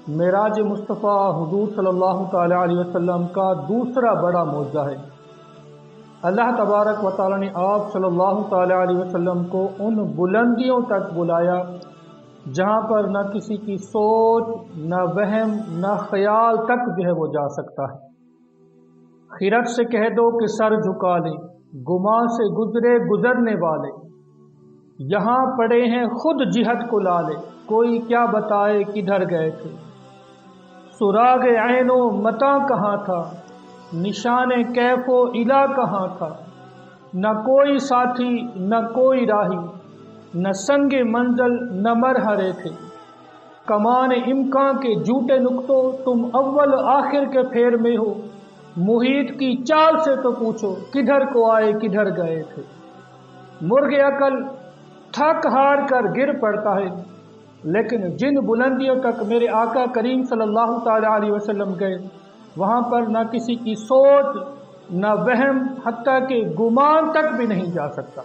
معراج مصطفیٰ حضور صلی اللہ تعالی علیہ وسلم کا دوسرا بڑا معجزہ ہے۔ اللہ تبارک و تعالی نے آپ صلی اللہ تعالی علیہ وسلم کو ان بلندیوں تک بلایا جہاں پر نہ کسی کی سوچ، نہ وہم، نہ خیال تک جو ہے وہ جا سکتا ہے۔ خرد سے کہہ دو کہ سر جھکا لے، گماں سے گزرے گزرنے والے، یہاں پڑے ہیں خود جہت کو لالے، کوئی کیا بتائے کدھر گئے تھے۔ سراغ عین و متاں کہاں تھا، نشان کیف و الا کہاں تھا، نہ کوئی ساتھی نہ کوئی راہی، نہ سنگ منزل نہ مرحرے تھے۔ کمان امکان کے جھوٹے نقطوں، تم اول آخر کے پھیر میں ہو، محیط کی چال سے تو پوچھو کدھر کو آئے کدھر گئے تھے۔ مرغ عقل تھک ہار کر گر پڑتا ہے، لیکن جن بلندیوں تک میرے آقا کریم صلی اللہ تعالی علیہ وسلم گئے وہاں پر نہ کسی کی سوچ، نہ وہم، حتیٰ کہ گمان تک بھی نہیں جا سکتا۔